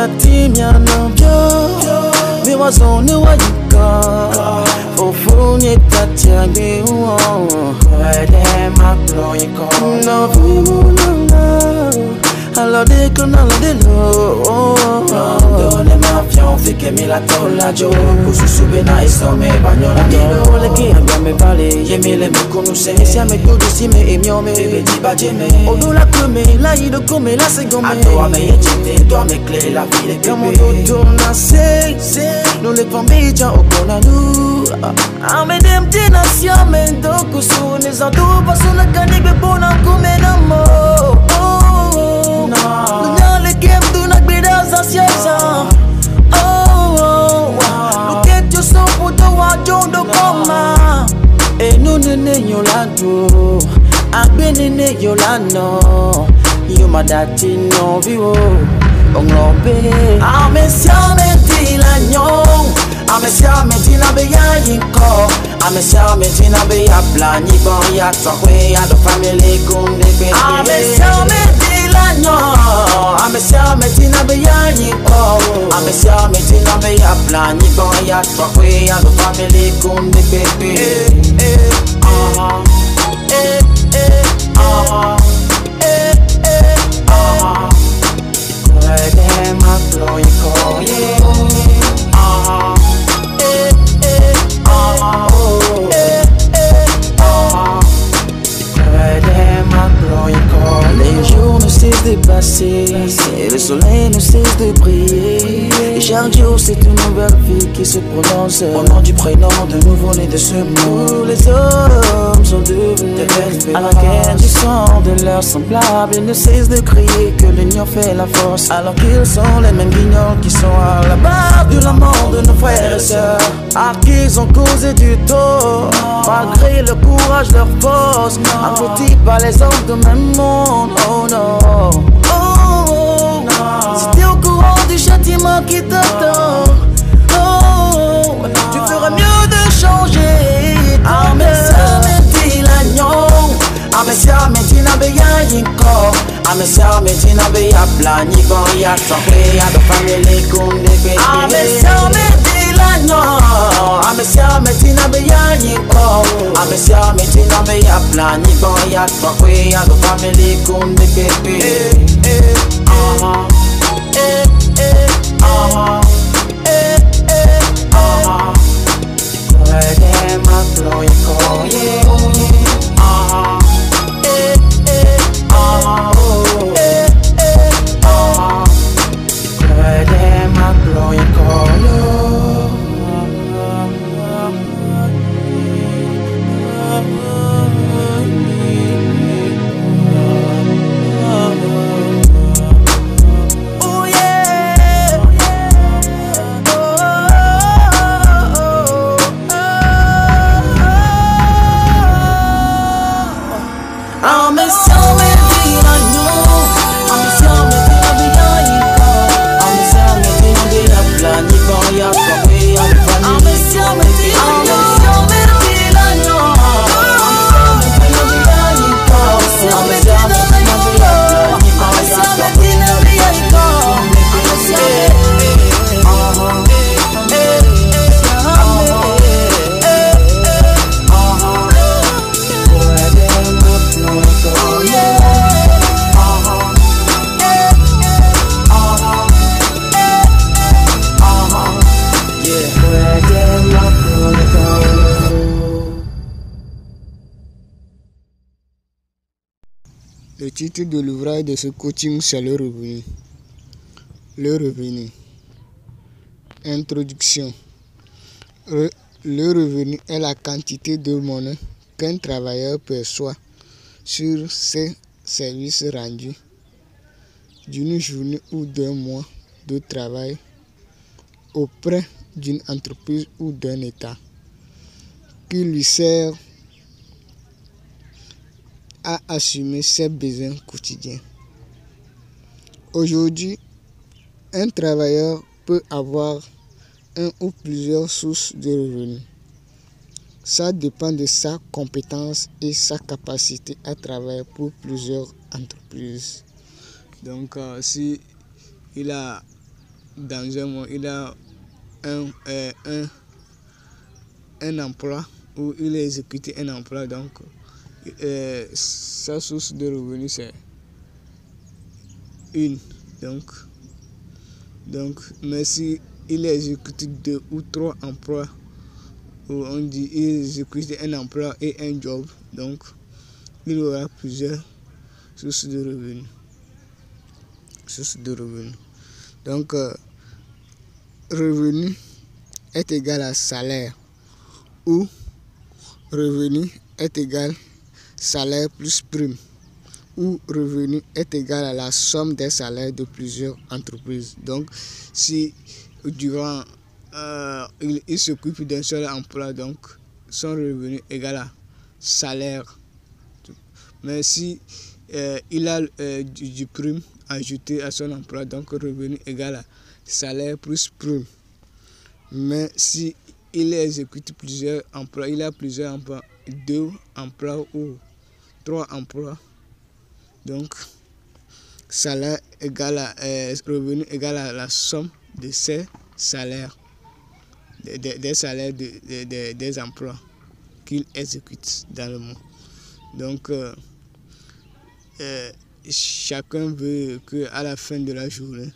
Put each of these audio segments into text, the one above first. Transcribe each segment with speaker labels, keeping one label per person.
Speaker 1: timia no bio mi wazoni wajika ofunye tatia gbe won kwede maklo yiko no vimu nanga alode kono alode lo dole mafion fike mi la tola jo kususube na isome banyola dilo le ki anga me vale yemile me konuse sia me kudu si me emiome bebe di bajeme odula kome la ido kome la segome ato me yechite to me clé la vie de comme on tourne c'est nous les pambicha okona nu amedem tinasya mendo kusune za do basuna kanigbe bona kome na mo Dunia le game do na gbeda za siasa Look at your son for the one jondo koma E no nene yolando Agbe nene yolano Yo ma dati no viwo Onglobe Ame siame ti la nyong Ame siame ti na be ya yinko Ame siame ti na be ya plani bon ya tokwe ya do family kunde be Ame siame I'm a siame tina be yani oh I'm a siame tina be ya plani bon ya tokwe ya do family kunde baby Kwede maklo yiko Les jours ne cessent de passer et le soleil ne cesse de briller. Et chaque jour c'est une nouvelle vie qui se prononce au nom du prénom de nouveau-né de ce monde. Les hommes sont devenus des belles à la quête du sang de leurs semblables. Ils ne cessent de crier que l'union fait la force, alors qu'ils sont les mêmes guignols qui sont à la base de la mort de nos frères et sœurs, à qui ils ont causé du tort, malgré le courage, leur force, applaudis par les hommes de même monde. Oh non, oh non. Si t'es au courant du châtiment qui t'attend, oh, tu ferais mieux de changer. Ame siame ti la nyong, ame siame ti na be ya yinko, ame siame ti na be ya plani bon ya tokwe ya do family kunde be. Ame siame ti la nyong, ame siame ti na be ya yinko, ame siame ti na be ya plani bon ya tokwe ya do family kunde baby. Kwede maklo yiko Kwede maklo yiko
Speaker 2: Le titre de l'ouvrage de ce coaching, c'est le revenu. Le revenu. Introduction. Le revenu est la quantité de monnaie qu'un travailleur perçoit sur ses services rendus d'une journée ou d'un mois de travail auprès d'une entreprise ou d'un État, qui lui sert à assumer ses besoins quotidiens. Aujourd'hui, un travailleur peut avoir un ou plusieurs sources de revenus. Ça dépend de sa compétence et sa capacité à travailler pour plusieurs entreprises. Donc, si il a dans un mois, il a un emploi, ou il a exécuté un emploi, donc sa source de revenus c'est une. Donc, mais si il exécute 2 ou 3 emplois, ou on dit il exécute un emploi et un job, donc il aura plusieurs sources de revenus. Donc, revenu est égal à salaire, ou revenu est égal salaire plus prime, ou revenu est égal à la somme des salaires de plusieurs entreprises. Donc, si durant il s'occupe d'un seul emploi, donc son revenu est égal à salaire. Mais si il a du prime ajouté à son emploi, donc revenu égal à salaire plus prime. Mais si il exécute plusieurs emplois, il a plusieurs emplois, 2 emplois ou 3 emplois, donc salaire égal à revenu égal à la somme de ses salaires, des salaires des emplois qu'il exécute dans le mois. Donc chacun veut qu'à la fin de la journée,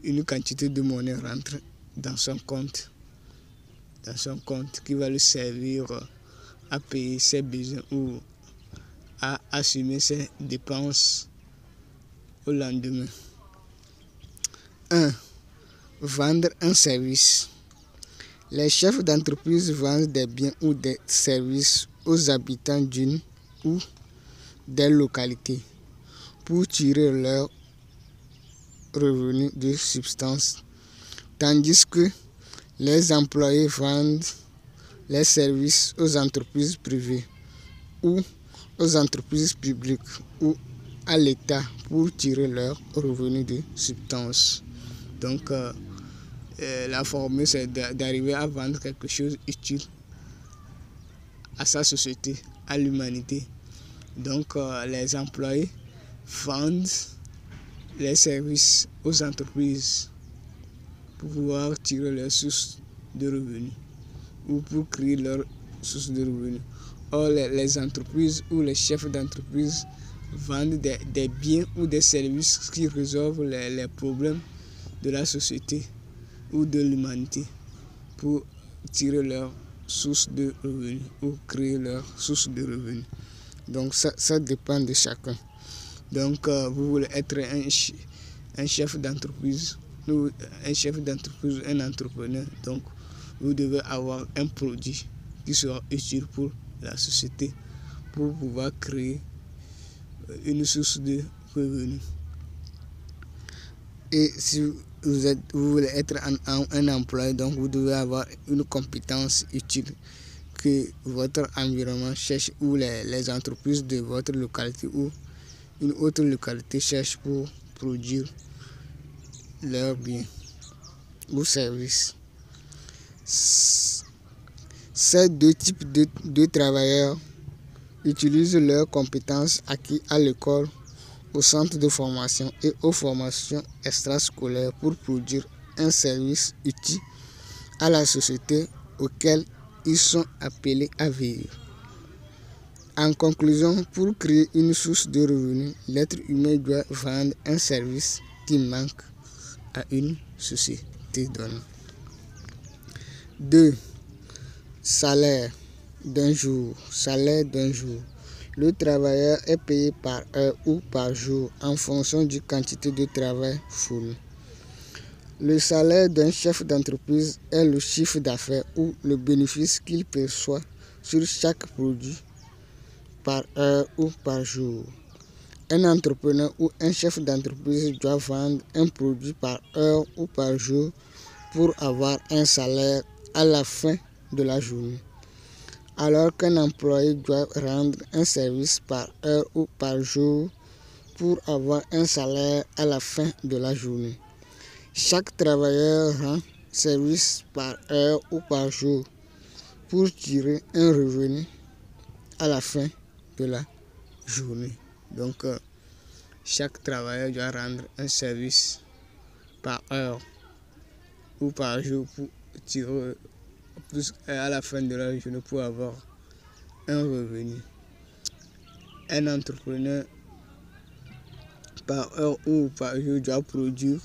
Speaker 2: une quantité de monnaie rentre dans son compte qui va lui servir à payer ses besoins ou à assumer ses dépenses au lendemain. 1. Vendre un service. Les chefs d'entreprise vendent des biens ou des services aux habitants d'une ou des localités pour tirer leur revenu de substance, tandis que les employés vendent les services aux entreprises privées ou aux entreprises publiques ou à l'État pour tirer leur revenu de substance. Donc, la formule, c'est d'arriver à vendre quelque chose utile à sa société, à l'humanité. Donc, les employés vendent les services aux entreprises pour pouvoir tirer leurs sources de revenus ou pour créer leurs sources de revenus. Or, les entreprises ou les chefs d'entreprise vendent des biens ou des services qui résolvent les problèmes de la société ou de l'humanité pour tirer leurs sources de revenus ou créer leurs sources de revenus. Donc, ça dépend de chacun. Donc, vous voulez être un chef d'entreprise, ou un entrepreneur. Donc, vous devez avoir un produit qui sera utile pour la société pour pouvoir créer une source de revenus. Et si vous voulez être un employé, donc vous devez avoir une compétence utile que votre environnement cherche, ou les entreprises de votre localité ou une autre localité cherche pour produire leurs biens ou services. Ces 2 types de travailleurs utilisent leurs compétences acquises à l'école, au centre de formation et aux formations extrascolaires pour produire un service utile à la société auquel ils sont appelés à vivre. En conclusion, pour créer une source de revenus, l'être humain doit vendre un service qui manque à une société donnée. 2. Salaire d'un jour. Le travailleur est payé par heure ou par jour en fonction du quantité de travail fourni. Le salaire d'un chef d'entreprise est le chiffre d'affaires ou le bénéfice qu'il perçoit sur chaque produit par heure ou par jour. Un entrepreneur ou un chef d'entreprise doit vendre un produit par heure ou par jour pour avoir un salaire à la fin de la journée, alors qu'un employé doit rendre un service par heure ou par jour pour avoir un salaire à la fin de la journée. Chaque travailleur rend service par heure ou par jour pour tirer un revenu à la fin de la journée. Donc, chaque travailleur doit rendre un service par heure ou par jour pour tirer plus à la fin de la journée pour avoir un revenu. Un entrepreneur par heure ou par jour doit produire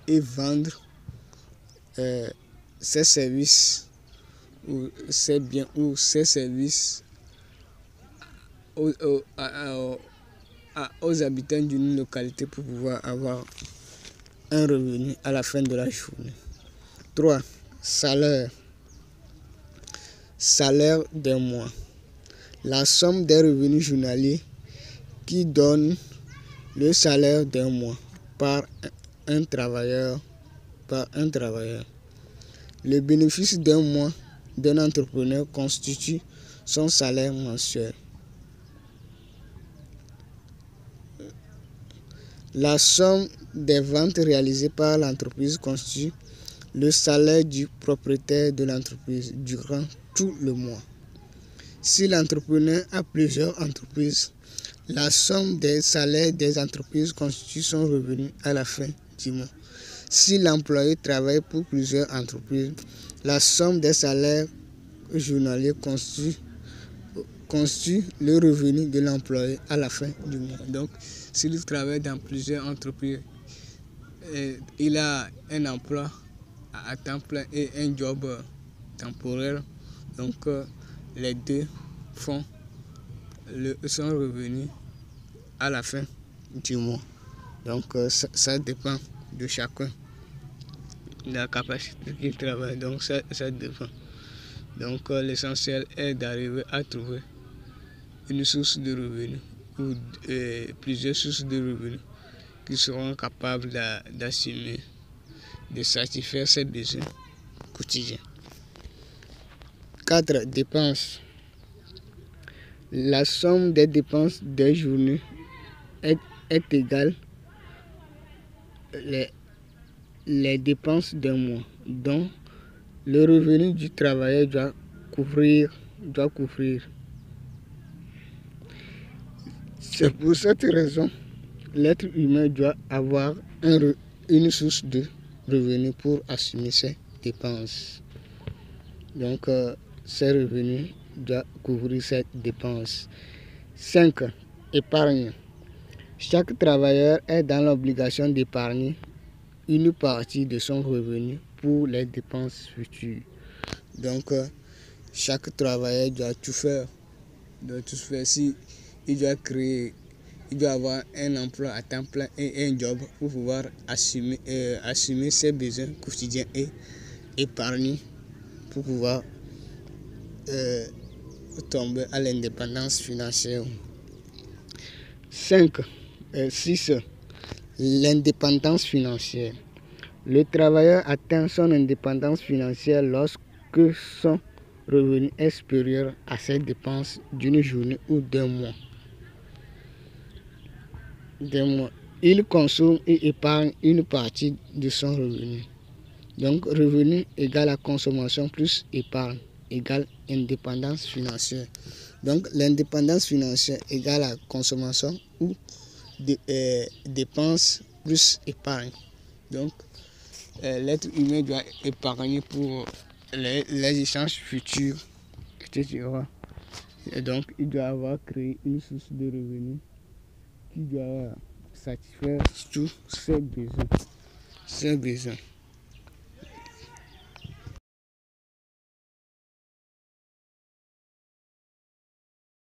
Speaker 2: et vendre ses services ou ses biens ou ses services aux habitants d'une localité pour pouvoir avoir un revenu à la fin de la journée. 3. Salaire. Salaire des mois. La somme des revenus journaliers qui donne le salaire d'un mois par un travailleur. Le bénéfice d'un mois d'un entrepreneur constitue son salaire mensuel. La somme des ventes réalisées par l'entreprise constitue le salaire du propriétaire de l'entreprise durant tout le mois. Si l'entrepreneur a plusieurs entreprises, la somme des salaires des entreprises constitue son revenu à la fin du mois. Si l'employé travaille pour plusieurs entreprises, la somme des salaires journaliers constitue le revenu de l'employé à la fin du mois. Donc, s'il travaille dans plusieurs entreprises, il a un emploi à temps plein et un job temporaire. Donc, les deux font son revenu à la fin du mois. Donc, ça dépend de chacun, de la capacité qu'il travaille. Donc, ça dépend. Donc, l'essentiel est d'arriver à trouver une source de revenus ou plusieurs sources de revenus qui seront capables d'assumer, de satisfaire ses besoins quotidiens. 4. Dépenses. La somme des dépenses des journées est égale les dépenses d'un mois, dont le revenu du travailleur doit couvrir. C'est pour cette raison l'être humain doit avoir une source de revenus pour assumer ses dépenses. Donc, ces revenus doivent couvrir ces dépenses. 5. Épargne. Chaque travailleur est dans l'obligation d'épargner une partie de son revenu pour les dépenses futures. Donc, chaque travailleur doit tout faire. Si il doit avoir un emploi à temps plein et un job pour pouvoir assumer ses besoins quotidiens et épargner pour pouvoir tomber à l'indépendance financière. 6. L'indépendance financière. Le travailleur atteint son indépendance financière lorsque son revenu est supérieur à ses dépenses d'une journée ou d'un mois. Il consomme et épargne une partie de son revenu. Donc, revenu égale à consommation plus épargne égale indépendance financière. Donc, l'indépendance financière égale à consommation ou dépenses plus épargne. Donc, l'être humain doit épargner pour les échanges futurs, etc. Et donc, il doit avoir créé une source de revenus qui doit satisfaire tous ses besoins.